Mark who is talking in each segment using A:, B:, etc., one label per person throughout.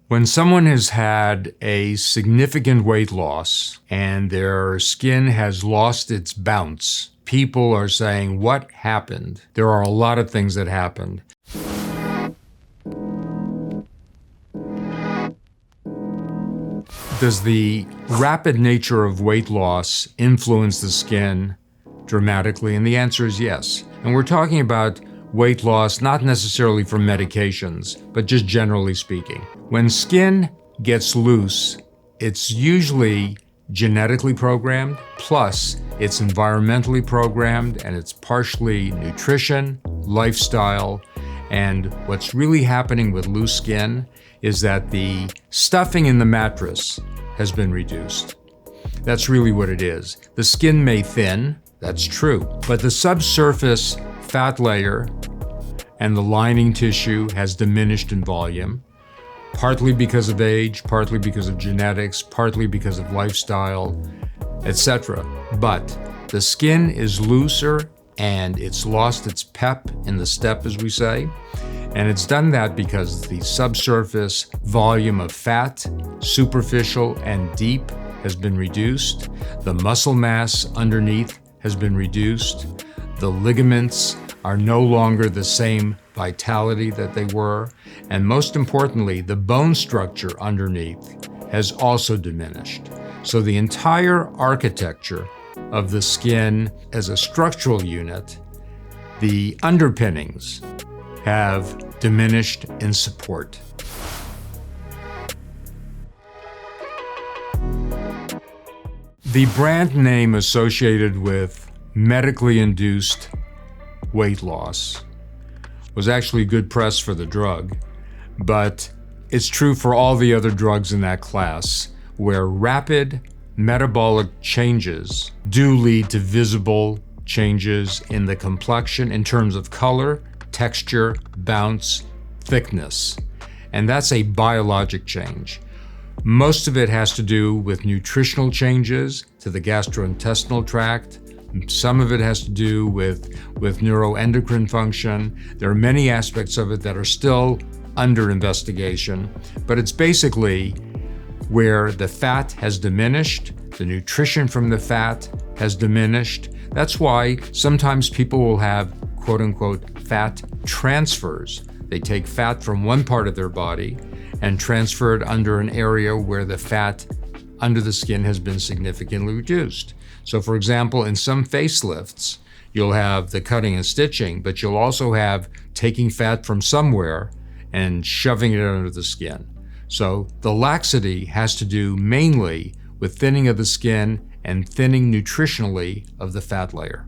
A: When someone has had a significant weight loss and their skin has lost its bounce, people are saying, what happened? There are a lot of things that happened. Does the rapid nature of weight loss influence the skin dramatically? And the answer is yes. And we're talking about weight loss not necessarily from medications, but just generally speaking. When skin gets loose, it's usually genetically programmed, plus it's environmentally programmed, and it's partially nutrition, lifestyle, and what's really happening with loose skin is that the stuffing in the mattress has been reduced. That's really what it is. The skin may thin, that's true, but the subsurface fat layer and the lining tissue has diminished in volume, partly because of age, partly because of genetics, partly because of lifestyle, etc. But the skin is looser and it's lost its pep in the step, as we say. And it's done that because the subsurface volume of fat, superficial and deep, has been reduced. The muscle mass underneath has been reduced. The ligaments are no longer the same vitality that they were. And most importantly, the bone structure underneath has also diminished. So the entire architecture of the skin as a structural unit, the underpinnings have diminished in support. The brand name associated with medically induced weight loss was actually good press for the drug, but it's true for all the other drugs in that class, where rapid metabolic changes do lead to visible changes in the complexion in terms of color, texture, bounce, thickness. And that's a biologic change. Most of it has to do with nutritional changes to the gastrointestinal tract. Some of it has to do with neuroendocrine function. There are many aspects of it that are still under investigation, but it's basically where the fat has diminished, the nutrition from the fat has diminished. That's why sometimes people will have quote-unquote fat transfers. They take fat from one part of their body and transfer it under an area where the fat under the skin has been significantly reduced. So for example, in some facelifts, you'll have the cutting and stitching, but you'll also have taking fat from somewhere and shoving it under the skin. So the laxity has to do mainly with thinning of the skin and thinning nutritionally of the fat layer.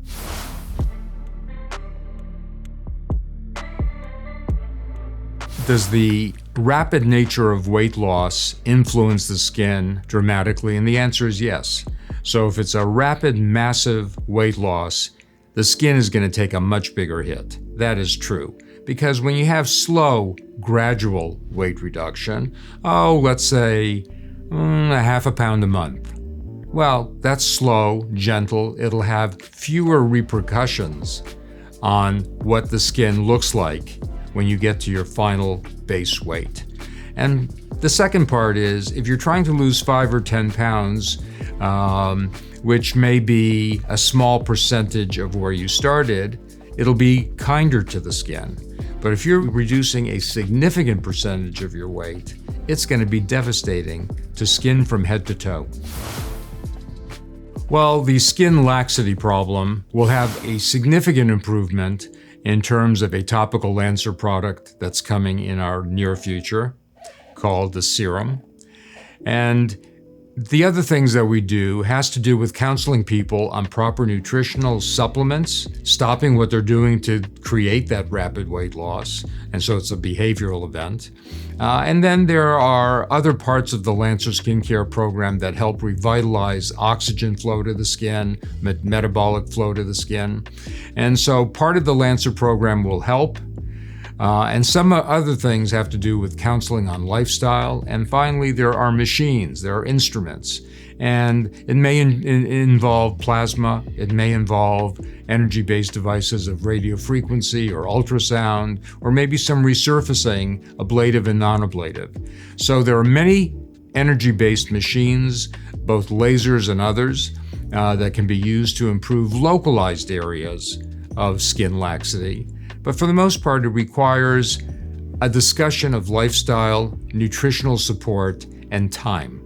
A: Does the rapid nature of weight loss influence the skin dramatically? And the answer is yes. So if it's a rapid, massive weight loss, the skin is going to take a much bigger hit. That is true. Because when you have slow, gradual weight reduction, let's say a half a pound a month. Well, that's slow, gentle. It'll have fewer repercussions on what the skin looks like when you get to your final base weight. And the second part is, if you're trying to lose 5 or 10 pounds, which may be a small percentage of where you started, it'll be kinder to the skin. But if you're reducing a significant percentage of your weight, it's going to be devastating to skin from head to toe. Well, the skin laxity problem will have a significant improvement in terms of a topical Lancer product that's coming in our near future called the serum. And the other things that we do has to do with counseling people on proper nutritional supplements, stopping what they're doing to create that rapid weight loss. And so it's a behavioral event. And then there are other parts of the Lancer skincare program that help revitalize oxygen flow to the skin, metabolic flow to the skin. And so part of the Lancer program will help. And some other things have to do with counseling on lifestyle. And finally, there are machines, there are instruments. And it may involve plasma, it may involve energy-based devices of radio frequency or ultrasound, or maybe some resurfacing, ablative and non-ablative. So there are many energy-based machines, both lasers and others, that can be used to improve localized areas of skin laxity. But for the most part, it requires a discussion of lifestyle, nutritional support, and time.